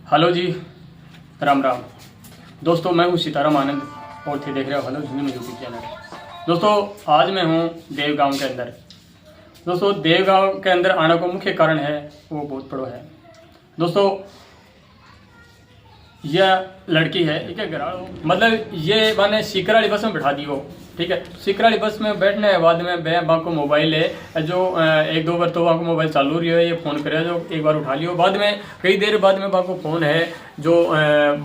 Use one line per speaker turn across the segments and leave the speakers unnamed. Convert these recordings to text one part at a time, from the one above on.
Hello जी, राम राम दोस्तों। मैं हूँ सीताराम आनंद और थे देख रहे हो हेलो हिंदी में यूट्यूब चैनल। दोस्तों आज मैं हूँ देवगांव के अंदर। दोस्तों देवगांव के अंदर आने का मुख्य कारण है वो बहुत बड़ा है। दोस्तों यह लड़की है, ठीक है, घराड़ो मतलब ये मैंने सीकर वाली बस में बैठा दी हो, ठीक है। सीकर वाली बस में बैठने के बाद में बाको मोबाइल है जो एक दो बार तो बाको मोबाइल चालू रही है, ये फ़ोन करे जो एक बार उठा लियो, बाद में कई देर बाद में बाको फ़ोन है जो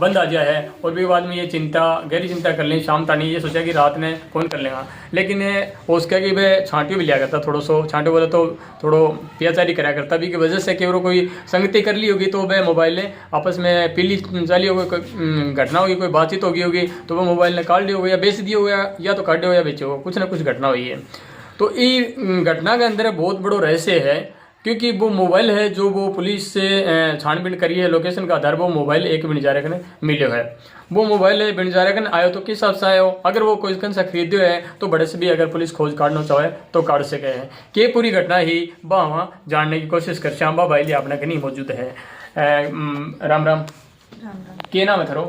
बंद आ गया है। और भी बाद में ये चिंता गहरी चिंता कर ली, शाम तानी ये सोचा कि रात में फ़ोन कर लेगा, लेकिन उसका कि वह छांटियों भी लिया करता, थोड़ा सो छांटियों बोले तो थोड़ो पियाचारी कराया करता भी की वजह से कि वो कोई संगति कर ली होगी तो वह मोबाइल ने आपस में पीली चाली होगी, कोई घटना होगी, कोई बातचीत होगी तो वह मोबाइल ने काट लिया होगा या बेच दिया होगा या तो काटे हो या बेचे हो, कुछ ना कुछ घटना हुई है। तो ये घटना के अंदर बहुत बड़ा रहस्य है, क्योंकि वो मोबाइल है जो वो पुलिस से छानबीन करी है, लोकेशन का आधार वो मोबाइल एक बिनजारे मिले है। वो मोबाइल बिनजारे आयो तो किस हिसाब से आयो, अगर वो कोई कन से खरीदो है तो बड़े से भी अगर पुलिस खोज काटना चाहे तो काट सके है। कि पूरी घटना ही वहाँ जानने की कोशिश कर श्याम भाई लिए अपने कहीं मौजूद है। राम राम, के नाम है थरो?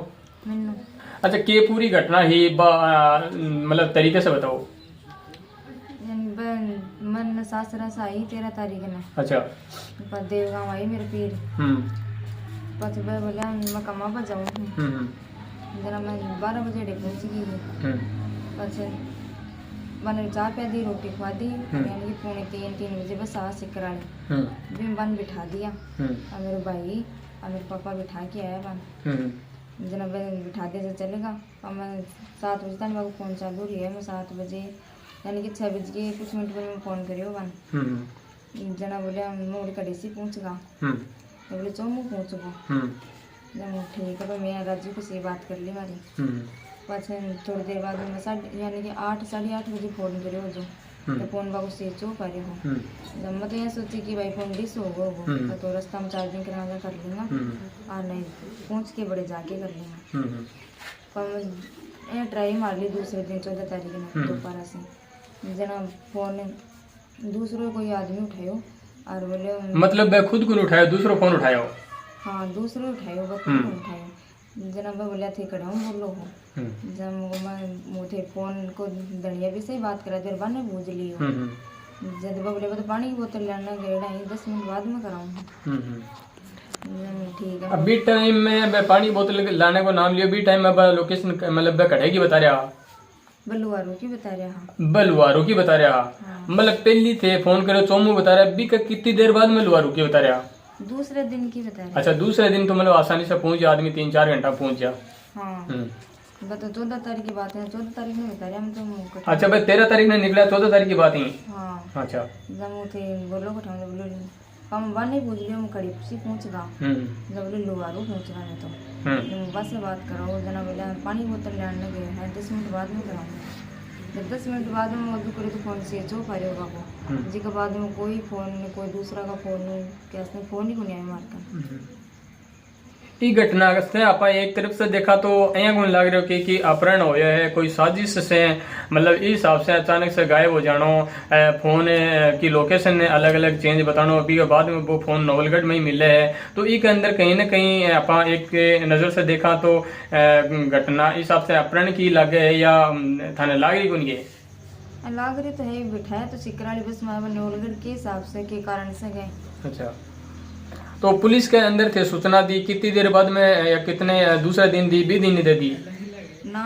अच्छा, के पूरी घटना ही मतलब तरीके से बताओ।
मन सासरा से आई 13 तारीख ने।
अच्छा।
देवगांव आई मेरे पीर। पछ बोला मैं कमा पर जाऊँ जना मैं 12 बजे पहुंच गई। पछ मैंने चाय पिया दी, रोटी खवा दी, यानी कि पौने 3 बजे बस आ सिकर भी बन बिठा दिया। और मेरे भाई और मेरे पापा बिठा के आया बन जना बिठा दे से चलेगा। और मैं 7 बजे तक मेरे फ़ोन चालू रही है। मैं 7 बजे यानी कि 6 बज के कुछ मिनट पर मैं फ़ोन करियो बन जना बोले मोड़ कड़ी सी पहुँचगा, तो बोले चौमू पहुँचूँगा। जब ठीक है भाई मैं राजू को से बात कर ली मारी। पाछे थोड़ी देर बाद मैं यानी कि 8 साढ़े 8 बजे फ़ोन करियो जो तो फ़ोन बाबू से चो पा रहे हो। जब मैं तो ये सोची कि भाई फ़ोन डिस होगा तो रास्ता में चार्जिंग कराना कर लूँगा और नहीं पहुँच के बड़े जाके कर लूँगा। पर मैं ट्राई मार ली दूसरे दिन 14 तारीख ने दोपहर से जना फ़ोन दूसरों कोई आदमी उठायो और बोले
मतलब मैं खुद को उठाया दूसरों फोन उठाया?
हाँ दूसरों उठायो वो खुद उठायो जना मैं बोलिया थे कड़ा हूँ बोलो हो। जब मैं मुझे फ़ोन को दड़िया भी सही बात करा देर बाद ने बूझ ली हो। जब बोले तो पानी की बोतल लेना गएड़ा ही 10 मिनट बाद में कराऊँ। ठीक है
अभी टाइम में मैं पानी बोतल लाने को नाम लिया, अभी टाइम में लोकेशन मतलब कढ़ाई की बता रहा,
बलुआरू की बता रहा,
बलुआरू की बता रहा। मतलब पहली थे फोन करो चोमू बता रहा, अभी कितनी देर बाद में लुआरू की बता रहा?
दूसरे दिन की बता रहा।
अच्छा दूसरे दिन तो मतलब आसानी से पहुंच गया आदमी, 3-4 घंटा पहुंच गया।
हाँ बता 14 तारीख की बात है, 14 तारीख में बता रहा हम तो।
अच्छा भाई 13 तारीख में निकला, 14 तारीख की बात ही।
हाँ
अच्छा
जब थे बोलो को ठाम बोलो हम बार नहीं पूछ लियो मैं कड़ी सी पहुंचगा जब बोले लुआरू पहुंचगा मैं तो बस से बात करो जना बोला पानी बोतल लेने गए हैं 10 मिनट बाद में कराऊंगा। जब 10 मिनट बाद में मधु करे तो फ़ोन से चो पा रहे होगा वो जी के बाद में कोई फ़ोन नहीं, कोई दूसरा का फ़ोन नहीं, कैसे फ़ोन ही को नहीं आया मारकर।
ई घटना से आप एक तरफ से देखा तो ऐसा कौन लग रहा है कि अपहरण होया है, कोई साजिश से मतलब इस हिसाब से अचानक से गायब हो जानो, फोन की लोकेशन ने अलग अलग चेंज बतानो, अभी के बाद में वो फोन नवलगढ़ में ही मिले है। तो ई के अंदर कहीं ना कहीं आप एक नज़र से देखा तो घटना इस हिसाब से अपहरण की लगे है या थाने लाग रही कौन ये
लाग रही तो है बिठाया तो सिकराली बस नवलगढ़ के हिसाब से के कारण से गए।
अच्छा तो पुलिस के अंदर थे सूचना दी कितनी देर बाद में या कितने दूसरे दिन दी भी दिन दे दी
ना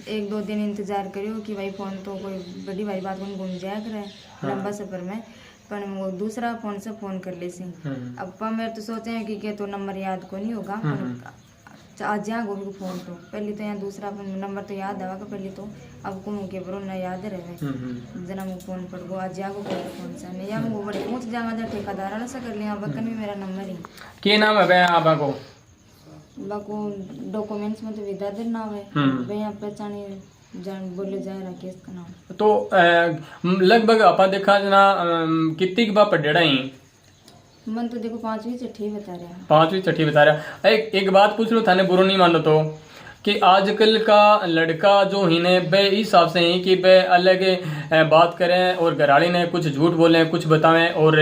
1-2 दिन इंतजार करियो कि भाई फ़ोन तो कोई बड़ी भारी बात कौन घूम जाया करे लंबा सफ़र में पर वो दूसरा फ़ोन से फ़ोन कर ले सी। अब मेरे तो सोचे हैं कि तो नंबर याद को नहीं होगा आज यहाँ गोभी को फ़ोन तो पहले तो यहाँ दूसरा नंबर तो याद आवा पहले तो अब को मुझे बरो ना याद रहे जना मुझे फ़ोन पर वो आज यहाँ को फ़ोन से मैं यहाँ वो बड़े पूछ जाऊँगा जब ठेकेदार से कर लिया बकन भी मेरा नंबर ही
क्या नाम है भैया आप को
बाको डॉक्यूमेंट्स में तो विद्याधर नाम है भैया पहचानी जान बोले जा रहा केस का नाम।
तो लगभग आप देखा जना कितनी की बात पढ़ेड़ा ही
मन तो देखो 5वीं छठी बता रहा है,
5वीं छठी बता रहा। एक बात पूछ लो थाने बुरो नहीं मान लो तो कि आजकल का लड़का जो हिने बे इस हिसाब से ही कि बे अलग बात करें और घराड़ी ने कुछ झूठ बोलें कुछ बतावें और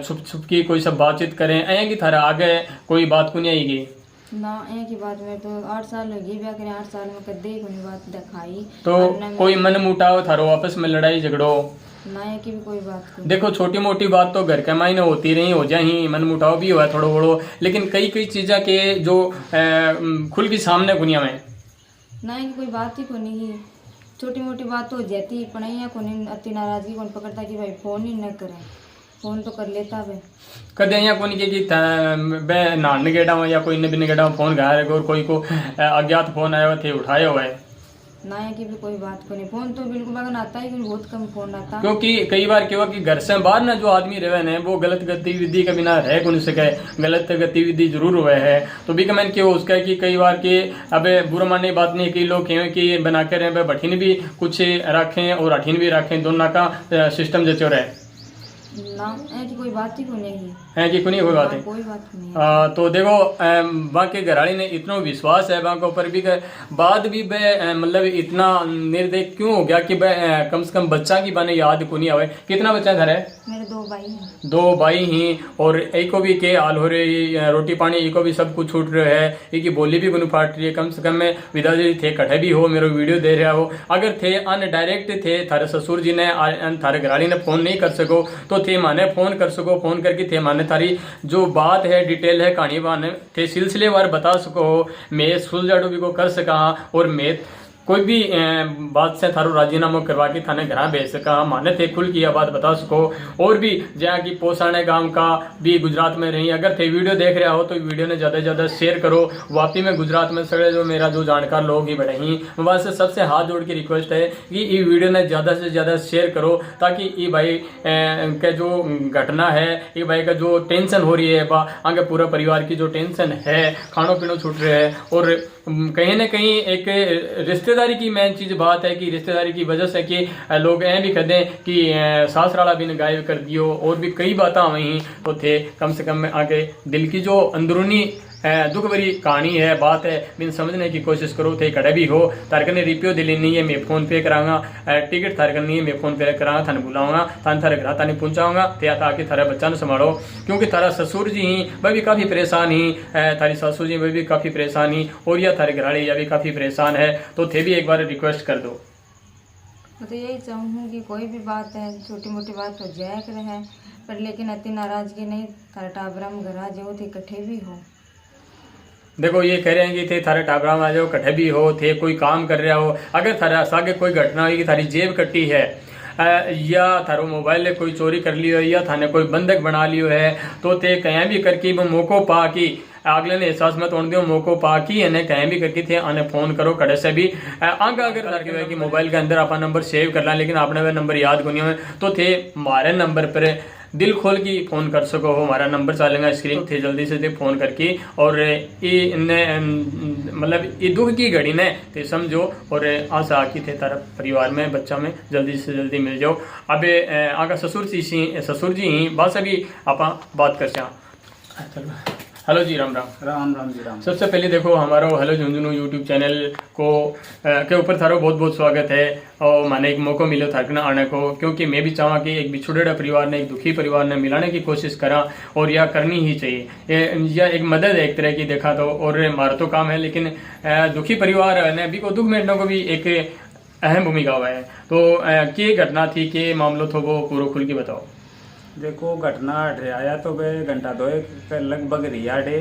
छुप छुप की कोई सब बातचीत करें ऐ कि थारा आगे कोई बात को नहीं आएगी।
ना एक ही बात में तो 8 साल लगी ब्याह करे, 8 साल में कदे ही कोई बात दिखाई।
तो कोई मन मुटाव थारो आपस में लड़ाई झगड़ो
ना है कि भी कोई बात नहीं।
देखो छोटी मोटी बात तो घर के मायने होती रही, हो जाही, मन मुटाव भी हुआ थोड़ो बड़ो, लेकिन कई कई चीज़ा के जो खुल की सामने दुनिया में
ना है कि कोई बात ही को नहीं, छोटी मोटी बात तो हो जाती पर नहीं को नहीं, अति नाराजगी कौन पकड़ता कि भाई फोन ही न करें, फोन तो कर लेता वे
कदे यहाँ कोई के बे नहाने गेड़ा या कोई ने भी गेड़ा फोन गा रहे और कोई को अज्ञात फोन आया हुआ थे उठाया हुआ है
ना है कि भी कोई बात को नहीं, फोन तो बिल्कुल बगन आता ही बहुत कम फोन आता।
क्योंकि कई बार क्या हुआ कि घर से बाहर ना जो आदमी रहे ने वो गलत गतिविधि के बिना रह कौन सके, गलत गतिविधि जरूर हुए है तो भी कमेंट क्यों उसका कि कई बार के अबे बुरा मानने बात नहीं, कई लोग कहें कि बना के रहे भठीन भी कुछ रखें और अठीन भी रखें, दोनों का सिस्टम जचो रहे
ना है कि कोई बात ही को नहीं
है कि कोई बात है,
कोई बात नहीं।
तो देखो वहाँ के घराड़ी ने इतना विश्वास है वहाँ के ऊपर भी बाद भी मतलब इतना निर्दय क्यों हो गया कि कम से कम बच्चा की बने याद को नहीं आवे। कितना बच्चा घर है?
मेरे 2 भाई हैं।
2 भाई ही और एक को भी के हाल हो रही, रोटी पानी एक को भी सब कुछ छूट रहा है, एक की बोली भी गुन फाट रही है। कम से कम में विदाजी थे कठे भी हो मेरे वीडियो दे रहा हो, अगर थे अनडायरेक्ट थे थारे ससुर जी ने थारे घराड़ी ने फोन नहीं कर सको तो थे माने फोन कर सको, फोन करके थे माने थारी जो बात है डिटेल है कहानी माने थे सिलसिलेवार बता सको, मैं सुलझाड़ू भी को कर सका और मैं कोई भी बात से थारो राजीनामा करवा के थाने घर भेज सका, माने थे खुल की यह बात बता सको। और भी जहाँ की पोसाने गांव का भी गुजरात में रही, अगर थे वीडियो देख रहा हो तो वीडियो ने ज़्यादा से ज़्यादा शेयर करो। वापी में गुजरात में सड़े जो मेरा जो जानकार लोग ही बड़े ही वहाँ से सबसे हाथ जोड़ के रिक्वेस्ट है कि ये वीडियो ने ज़्यादा से ज़्यादा शेयर करो ताकि ये भाई का जो घटना है, ये भाई का जो टेंशन हो रही है आगे पूरा परिवार की जो टेंशन है, खानो पीनो छूट रहे है और कहीं ना कहीं एक रिश्तेदारी की मेन चीज बात है कि रिश्तेदारी की वजह से कि लोग ऐ भी कहते हैं कि सासराला भी ने गायब कर दियो और भी कई बातें वहीं तो थे। कम से कम आगे दिल की जो अंदरूनी दुख भरी कहानी है, बात है, बिन समझने की कोशिश करो थे कड़े भी हो तारकने रिपियो दिली नहीं है मैं फोन पे कराऊंगा, टिकट थारकन नहीं है मैं फोन पे कराऊंगा, थाने बुलाऊंगा, थाने थारे घर तानी पहुंचाऊंगा ते ताकि थारा बच्चा ने संभालो। क्योंकि थारा ससुर जी ही वह भी काफ़ी परेशान ही, थारी सासू जी वह भी काफ़ी परेशान ही और यह थारे घराड़ी यह भी काफ़ी परेशान है, तो थे भी एक बार रिक्वेस्ट कर दो।
मैं तो यही चाहूँ कि कोई भी बात है छोटी मोटी बात हो जाया करे है पर लेकिन अति नाराजगी नहीं, थारा टाबरा में घर आ जाओ थे इकट्ठे भी हो।
देखो ये कह रहे हैं कि थे थारे टाबरा में आ जाओ कट्ठे भी हो, थे कोई काम कर रहा हो, अगर थारा आगे कोई घटना हुई कि थारी जेब कट्टी है या थारो मोबाइल कोई चोरी कर लियो है या थाने कोई बंधक बना लियो है तो थे कहीं भी करके मौको पा कि अगले ने एहसास में तोड़ दियो मौको पा कि इन्हें कहीं भी करके थे आने फोन करो कड़े से भी आगे अगर कि मोबाइल के अंदर अपना नंबर सेव कर ला लेकिन आपने वह नंबर याद को नहीं हो तो थे हमारे नंबर पर दिल खोल की फ़ोन कर सको हो, हमारा नंबर चलेगा स्क्रीन थे जल्दी से थे फ़ोन करके और मतलब ये दुख की घड़ी ने थे समझो और आशा आकी थे तारा परिवार में बच्चा में जल्दी से जल्दी मिल जाओ। अब आगा ससुर जी ही बस अभी आप बात कर चलो। हेलो जी, राम राम।
राम राम जी राम।
सबसे पहले देखो हमारा हेलो झुंझुनू यूट्यूब चैनल को के ऊपर थारो बहुत बहुत स्वागत है और मैंने एक मौका मिलो थारकना आने को, क्योंकि मैं भी चाहूँ कि एक बिछुड़ेड़ा परिवार ने एक दुखी परिवार ने मिलाने की कोशिश करा और यह करनी ही चाहिए। यह एक मदद है एक तरह की देखा तो, और हमारा तो काम है लेकिन दुखी परिवार ने भी को दुख मेटने को भी एक अहम भूमिका हुआ है। तो क्या घटना थी, के मामलो थो वो पूरा खुल के बताओ।
देखो घटना आया तो वे घंटा 2 के लगभग रिया डे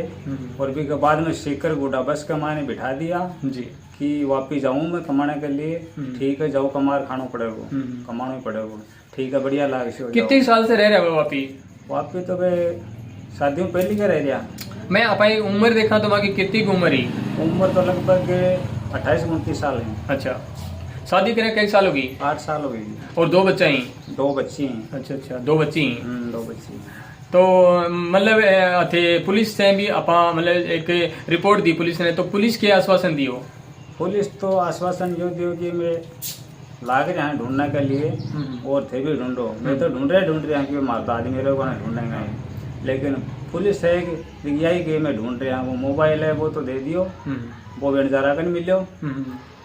और भी के बाद में सीकर गुडा बस के माने बिठा दिया
जी
कि वापिस जाऊं मैं कमाने के लिए। ठीक है जाओ, कमार खाना पड़ेगा, कमाना ही पड़ेगा। ठीक है बढ़िया लाग से।
कितने साल से रह रहे हो
वापी तो वे शादियों पहली का रह रहा।
मैं अपनी उम्र देखा तो बाकी कितनी उम्र ही?
उम्र तो लगभग 28-29 साल है।
अच्छा, शादी करे कई साल होगी?
8 साल हो गई।
और 2 बच्चा ही?
2 बच्ची हैं।
अच्छा, 2 बच्ची ही।
2 बच्ची।
तो मतलब थे पुलिस से भी अपा मतलब एक रिपोर्ट दी पुलिस ने, तो पुलिस के आश्वासन दियो?
पुलिस तो आश्वासन जो दियो कि मैं लाग रहे हैं ढूंढने के लिए और थे भी ढूंढो। मैं तो ढूंढ रहे हैं कि मारता आदमी मेरे को ना ढूंढेंगे, लेकिन पुलिस है कि यही कि मैं ढूंढ रहा हूँ। वो मोबाइल है वो तो दे दियो, वो बेनजारा का नहीं मिलो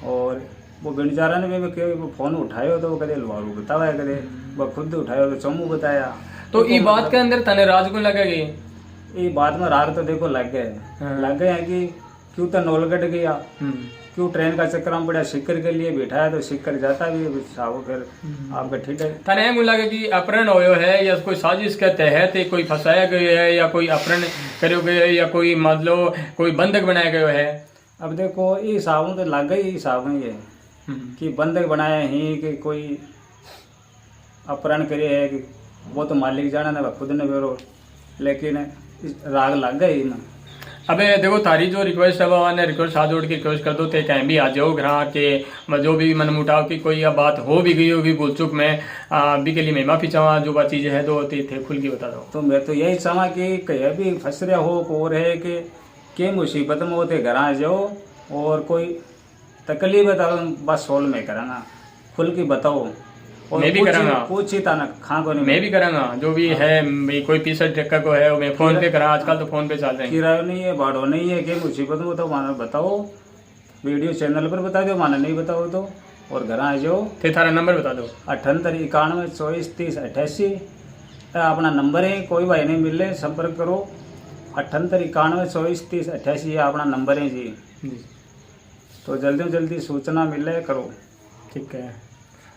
और वो बेनजारा ने भी वो फोन उठायो तो वो कदे लवारू बताया, कदे वो खुद उठायो तो चमू बताया।
तो ये बात के अंदर तने राज को लगेगी?
ये बाद में राग तो देखो लग गए लग गए हैं कि क्यों तो नौलगढ़ गया, क्यों ट्रेन का चक्कर में पड़ा, सिक्कर के लिए बैठा है तो सिक्कर जाता भी है साहब। फिर आपका ठीक है
थाने एम लगे कि अपहरण होयो है या कोई साजिश के तहत कोई फंसाया गया है या कोई अपहरण करो गयो है या कोई मतलब कोई बंधक बनाया गयो है।
अब देखो ये हिसाब तो लग गई हिसाब में ये कि बंधक बनाया ही कि कोई अपहरण करे है कि वो तो मालिक जाना ना खुद ने बेरो, लेकिन राग लग गई ना।
अबे देखो थारी जो रिक्वेस्ट है वो ने रिक्वेस्ट हाथ जोड़ के रिक्वेस्ट कर दो ते कहीं भी आ जाओ घर के जो भी मन मुटाव की कोई बात हो भी गई होगी भूल चुक में अभी के लिए मैं माफी चाहवा जो बात चीज़ है तो थे खुल के बता दो।
तो मैं तो यही चाहवा कि कहीं भी फंस रहा हो को रहे कि मुसीबत में होते घर आ जाओ और कोई तकलीफ है तो बस सोल में कराना खुल के बताओ। और
मैं भी करांगा
पूछी था ना खां को नहीं
मैं भी करांगा जो भी है भाई कोई 65 टक्का को है मैं फोन पे करा आजकल तो फोन पे चल रहे हैं।
किराया नहीं है भाड़ो नहीं है कि मुसीबत में तो माना बताओ वीडियो चैनल पर बता दो माना नहीं बताओ तो और घर आ जाओ।
थे थारा नंबर बता दो
78 91 24 30 88 अपना नंबर है कोई भाई नहीं मिले संपर्क करो 78 91 24 30 88 ये अपना नंबर है जी। तो जल्दी से जल्दी सूचना मिले करो।
ठीक है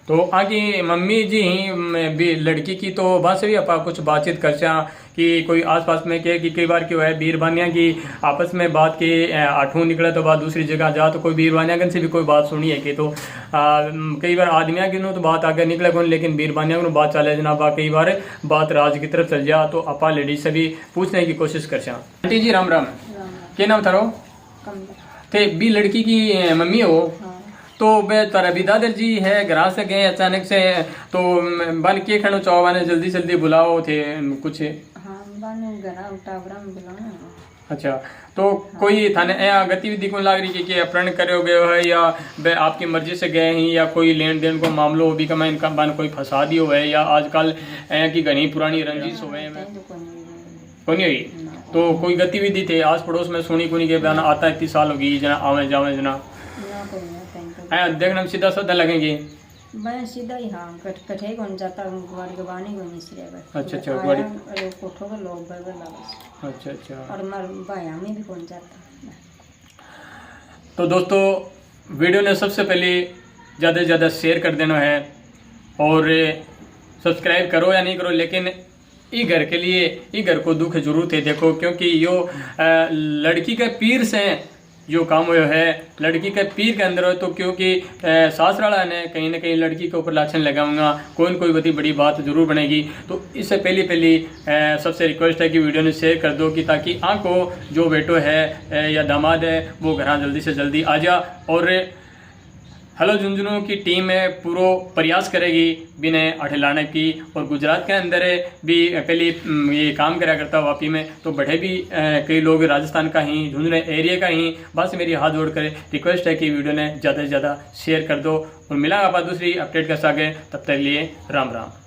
तो आगे मम्मी जी भी लड़की की तो वहाँ से भी आप कुछ बातचीत कर कि कोई आसपास में के कि कई बार क्यों है बीरबानिया की आपस में बात के आठों निकले तो बात दूसरी जगह जा तो कोई बीरबानियागन से भी कोई बात सुनी है कि तो कई बार आदमिया की तो बात आगे निकले कौन लेकिन बीरबानिया को बात चले जनाब कई बार बात राज की तरफ चल जा तो अपा लेडीज से भी पूछने की कोशिश कर आंटी जी राम राम क्या नाम थारो थे बी लड़की की मम्मी हो तो बे तारा भी दादर जी है घर से गए अचानक से तो बन के खड़ो चाहो ने जल्दी जल्दी बुलाओ थे कुछ अच्छा तो कोई थाने गतिविधि को लाग रही कि अपहरण करे गए है या बे आपकी मर्जी से गए हैं या कोई लेन देन को मामलो भी कमा इनका बन कोई फंसा दियो है या आजकल की घनी पुरानी रंजिश हो गए कोई नहीं हुई तो कोई गतिविधि थे आस पड़ोस में सुनी कुनी के बयान आता इतनी साल होगी जना आवे जावे जना देखना सीधा साधा लगेंगे
सीधा ही हाँ कठे कौन जाता गुवाड़ी के बानी को नहीं
अच्छा अच्छा गुवाड़ी
अरे कोठो के लोग बरबर लागस
अच्छा अच्छा
और मार भाया में भी कौन जाता।
तो दोस्तों वीडियो ने सबसे पहले ज़्यादा से ज़्यादा शेयर कर देना है और सब्सक्राइब करो या नहीं करो लेकिन ई घर के लिए ई घर को दुख जरूर थे देखो क्योंकि यो लड़की के पीर से जो काम हुआ है लड़की के पीर के अंदर हो तो क्योंकि सासराला ने कहीं ना कहीं लड़की के ऊपर लाछन लगाऊंगा कोई न कोई बड़ी बात जरूर बनेगी। तो इससे पहली सबसे रिक्वेस्ट है कि वीडियो ने शेयर कर दो कि ताकि आँखों जो बेटो है या दामाद है वो घर जल्दी से जल्दी आ जा और हेलो झुंझुनू की टीम है पूरा प्रयास करेगी बिना अठलाने की और गुजरात के अंदर भी पहले ये काम करा करता वापी में तो बढ़े भी कई लोग राजस्थान का ही झुंझुनू एरिया का ही बस मेरी हाथ जोड़ कर रिक्वेस्ट है कि वीडियो ने ज़्यादा से ज़्यादा शेयर कर दो और मिला आप दूसरी अपडेट के साथ तब तक लिए राम राम।